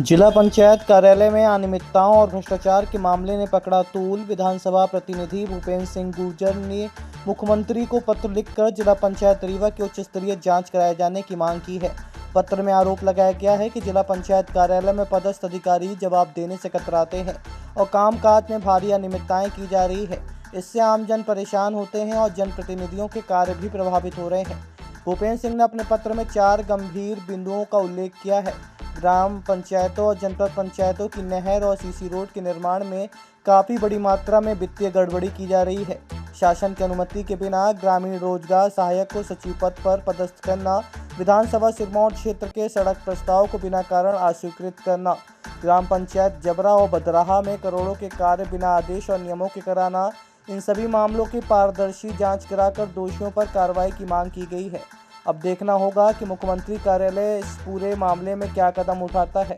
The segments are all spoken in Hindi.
जिला पंचायत कार्यालय में अनियमितताओं और भ्रष्टाचार के मामले ने पकड़ा तूल। विधानसभा प्रतिनिधि भूपेंद्र सिंह गुर्जर ने मुख्यमंत्री को पत्र लिखकर जिला पंचायत रीवा की उच्च स्तरीय जांच कराए जाने की मांग की है। पत्र में आरोप लगाया गया है कि जिला पंचायत कार्यालय में पदस्थ अधिकारी जवाब देने से कतराते हैं और कामकाज में भारी अनियमितताएं की जा रही है। इससे आमजन परेशान होते हैं और जनप्रतिनिधियों के कार्य भी प्रभावित हो रहे हैं। भूपेंद्र सिंह ने अपने पत्र में 4 गंभीर बिंदुओं का उल्लेख किया है। ग्राम पंचायतों और जनपद पंचायतों की नहर और सीसी रोड के निर्माण में काफ़ी बड़ी मात्रा में वित्तीय गड़बड़ी की जा रही है। शासन की अनुमति के बिना ग्रामीण रोजगार सहायक को सचिव पद पर पदस्थ करना, विधानसभा सिरमौर क्षेत्र के सड़क प्रस्ताव को बिना कारण अस्वीकृत करना, ग्राम पंचायत जबरा और बदराहा में करोड़ों के कार्य बिना आदेश और नियमों के कराना, इन सभी मामलों की पारदर्शी जांच कराकर दोषियों पर कार्रवाई की मांग की गई है। अब देखना होगा कि मुख्यमंत्री कार्यालय इस पूरे मामले में क्या कदम उठाता है।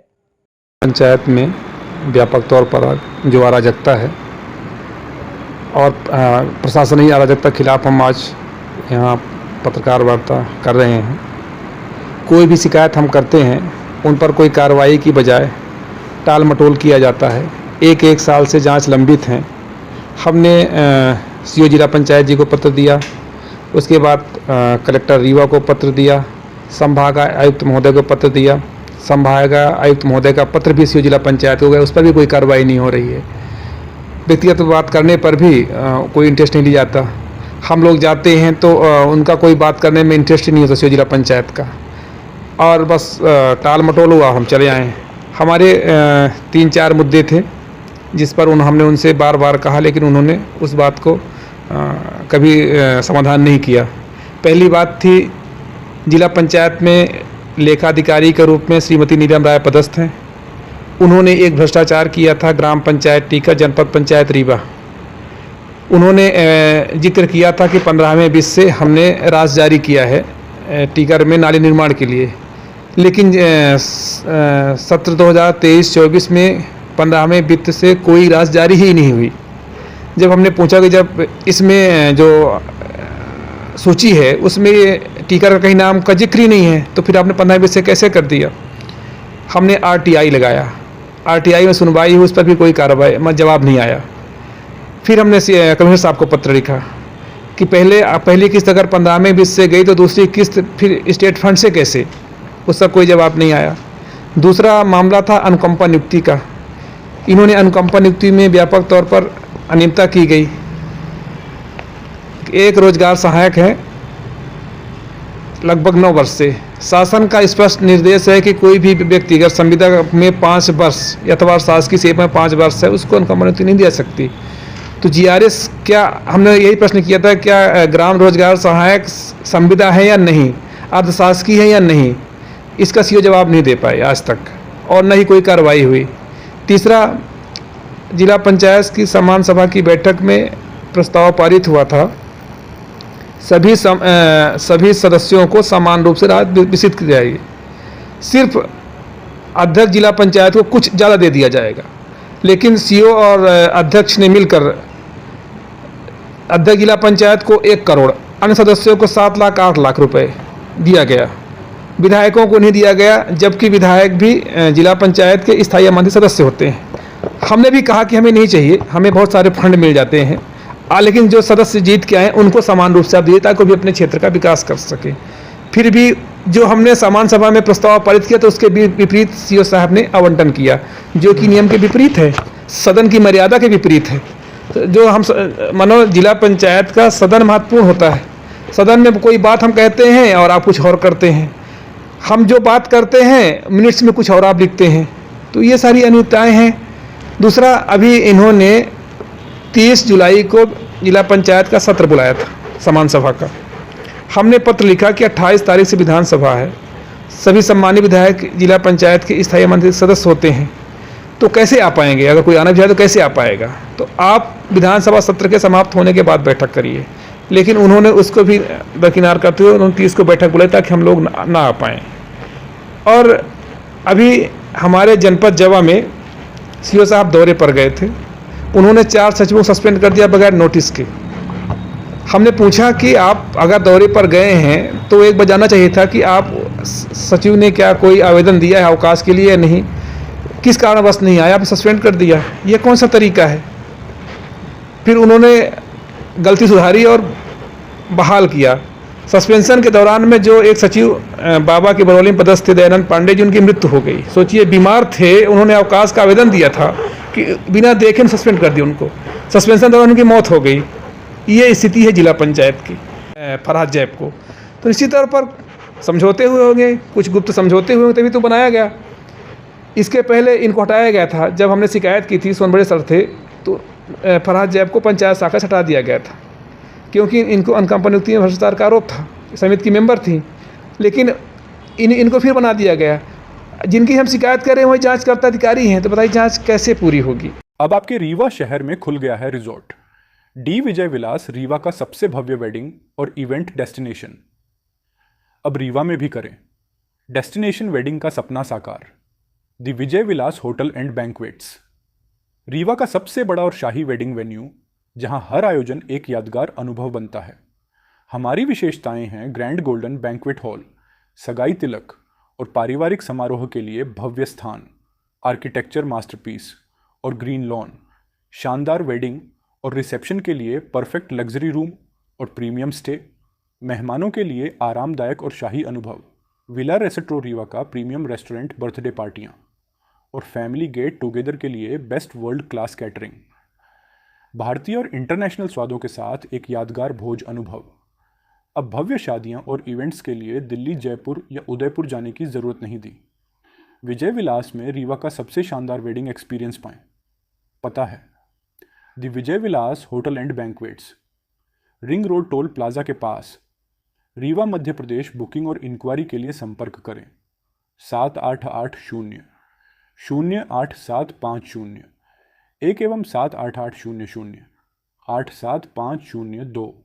पंचायत में व्यापक तौर पर जो अराजकता है और प्रशासनिक अराजकता के खिलाफ हम आज यहाँ पत्रकार वार्ता कर रहे हैं। कोई भी शिकायत हम करते हैं उन पर कोई कार्रवाई की बजाय टाल मटोल किया जाता है। एक साल से जांच लंबित हैं। हमने सीओ जिला पंचायत जी को पत्र दिया, उसके बाद कलेक्टर रीवा को पत्र दिया, संभाग आयुक्त महोदय को पत्र दिया, संभाग आयुक्त महोदय का पत्र भी सीओ जिला पंचायत हो गया, उस पर भी कोई कार्रवाई नहीं हो रही है। व्यक्तिगत बात करने पर भी कोई इंटरेस्ट नहीं लिया जाता। हम लोग जाते हैं तो उनका कोई बात करने में इंटरेस्ट ही नहीं होता सीओ जिला पंचायत का, और बस टाल मटोल हुआ, हम चले आए। हमारे 3-4 मुद्दे थे जिस पर हमने उनसे बार बार कहा, लेकिन उन्होंने उस बात को कभी समाधान नहीं किया। पहली बात थी, जिला पंचायत में लेखाधिकारी के रूप में श्रीमती नीलम राय पदस्थ हैं। उन्होंने एक भ्रष्टाचार किया था ग्राम पंचायत टीकर जनपद पंचायत रीवा। उन्होंने जिक्र किया था कि 15वें वित्त से हमने राशि जारी किया है टीकर में नाली निर्माण के लिए, लेकिन सत्र 2023-24 में 15वें वित्त से कोई राशि जारी ही नहीं हुई। जब हमने पूछा कि जब इसमें जो सूची है उसमें टीकर का कहीं नाम का जिक्र ही नहीं है, तो फिर आपने 15वें वित्त से कैसे कर दिया। हमने RTI लगाया, RTI में सुनवाई हुई, उस पर भी कोई कार्रवाई जवाब नहीं आया। फिर हमने कमिश्नर साहब को पत्र लिखा कि पहली किस्त अगर 15वें वित्त से गई तो दूसरी किस्त फिर स्टेट फंड से कैसे, उसका कोई जवाब नहीं आया। दूसरा मामला था अनुकंपा नियुक्ति का। इन्होंने अनुकंपा नियुक्ति में व्यापक तौर पर अनियमितता की गई। एक रोजगार सहायक है लगभग 9 वर्ष से। शासन का स्पष्ट निर्देश है कि कोई भी व्यक्ति अगर संविदा में 5 वर्ष अथवा शासकीय सेवा में 5 वर्ष है, उसको अनुकंपा नियुक्ति नहीं दी जा सकती। तो GRS क्या, हमने यही प्रश्न किया था, क्या ग्राम रोजगार सहायक संविदा है या नहीं, अर्धशासकीय है या नहीं, इसका सीओ जवाब नहीं दे पाए आज तक, और न ही कोई कार्रवाई हुई। तीसरा, जिला पंचायत की सम्मान सभा की बैठक में प्रस्ताव पारित हुआ था, सभी सदस्यों को समान रूप से राहत वितरित की जाएगी। सिर्फ अध्यक्ष जिला पंचायत को कुछ ज़्यादा दे दिया जाएगा, लेकिन सीओ और अध्यक्ष ने मिलकर अध्यक्ष जिला पंचायत को 1 करोड़, अन्य सदस्यों को 7 लाख 8 लाख रुपए दिया गया। विधायकों को नहीं दिया गया, जबकि विधायक भी जिला पंचायत के स्थायी मंत्री सदस्य होते हैं। हमने भी कहा कि हमें नहीं चाहिए, हमें बहुत सारे फंड मिल जाते हैं, लेकिन जो सदस्य जीत के आए उनको समान रूप से आप दिए ताकि भी अपने क्षेत्र का विकास कर सके। फिर भी जो हमने सम्मान सभा में प्रस्ताव पारित किया तो उसके विपरीत सीओ साहब ने आवंटन किया, जो कि नियम के विपरीत है, सदन की मर्यादा के विपरीत है। तो जो हम मानो जिला पंचायत का सदन महत्वपूर्ण होता है, सदन में कोई बात हम कहते हैं और आप कुछ और करते हैं, हम जो बात करते हैं मिनट्स में कुछ और आप लिखते हैं, तो ये सारी अनियमितताएं हैं। दूसरा, अभी इन्होंने 30 जुलाई को जिला पंचायत का सत्र बुलाया था सम्मान सभा का। हमने पत्र लिखा कि 28 तारीख से विधानसभा है, सभी सम्मानित विधायक जिला पंचायत के स्थायी मंत्री सदस्य होते हैं, तो कैसे आ पाएंगे, अगर कोई आना चाहे तो कैसे आ पाएगा। तो आप विधानसभा सत्र के समाप्त होने के बाद बैठक करिए, लेकिन उन्होंने उसको भी दरकिनार करते हुए उन्होंने 30 को बैठक बुलाई ताकि हम लोग ना आ पाएँ। और अभी हमारे जनपद जवा में सीओ साहब दौरे पर गए थे, उन्होंने 4 सचिवों को सस्पेंड कर दिया बगैर नोटिस के। हमने पूछा कि आप अगर दौरे पर गए हैं तो एक बार जानना चाहिए था कि आप सचिव ने क्या कोई आवेदन दिया है अवकाश के लिए या नहीं। किस कारणवश नहीं आया, आप सस्पेंड कर दिया, ये कौन सा तरीका है। फिर उन्होंने गलती सुधारी और बहाल किया। सस्पेंशन के दौरान में जो एक सचिव बाबा के बरौली में पदस्थ थे दयानंद पांडे जी, उनकी मृत्यु हो गई। सोचिए, बीमार थे, उन्होंने अवकाश का आवेदन दिया था कि बिना देखे सस्पेंड कर दिया उनको। सस्पेंशन दौरान उनकी मौत हो गई। ये स्थिति है जिला पंचायत की फरहाद जैब को। तो इसी तौर पर समझौते हुए होंगे, कुछ गुप्त समझौते हुए तभी तो बनाया गया। इसके पहले इनको हटाया गया था। जब हमने शिकायत की थी, सोनबड़े सर थे, तो फरहाद जैब को पंचायत शाखा से हटा दिया गया था, क्योंकि इनको अनकम्पन नियुक्ति में भ्रष्टाचार का आरोप था। समिति की मेंबर थी, लेकिन इनको फिर बना दिया गया। जिनकी हम शिकायत कर रहे हैं वही जांचकर्ता अधिकारी हैं, तो बताइए जांच कैसे पूरी होगी। अब आपके रीवा शहर में खुल गया है रिजॉर्ट डी विजय विलास, रीवा का सबसे भव्य वेडिंग और इवेंट डेस्टिनेशन। अब रीवा में भी करें डेस्टिनेशन वेडिंग का सपना साकार। The Vijay Vilas hotel and banquets, Rewa का सबसे बड़ा और शाही वेडिंग वेन्यू, जहां हर आयोजन एक यादगार अनुभव बनता है। हमारी विशेषताएं हैं ग्रैंड गोल्डन बैंक्वेट हॉल, सगाई तिलक और पारिवारिक समारोह के लिए भव्य स्थान, आर्किटेक्चर मास्टरपीस और ग्रीन लॉन, शानदार वेडिंग और रिसेप्शन के लिए परफेक्ट लग्जरी रूम और प्रीमियम स्टे, मेहमानों के लिए आरामदायक और शाही अनुभव, विला रेस्टोरेंट रीवा का प्रीमियम रेस्टोरेंट, बर्थडे पार्टियां और फैमिली गेट टुगेदर के लिए बेस्ट वर्ल्ड क्लास कैटरिंग। भारतीय और इंटरनेशनल स्वादों के साथ एक यादगार भोज अनुभव। अब भव्य शादियां और इवेंट्स के लिए दिल्ली, जयपुर या उदयपुर जाने की ज़रूरत नहीं दी। विजय विलास में रीवा का सबसे शानदार वेडिंग एक्सपीरियंस पाएं। पता है the Vijay Vilas hotel and banquets, ring road toll plaza के पास, रीवा, मध्य प्रदेश। बुकिंग और इंक्वायरी के लिए संपर्क करें 788-0-08750 1 एवं 788-00-87502।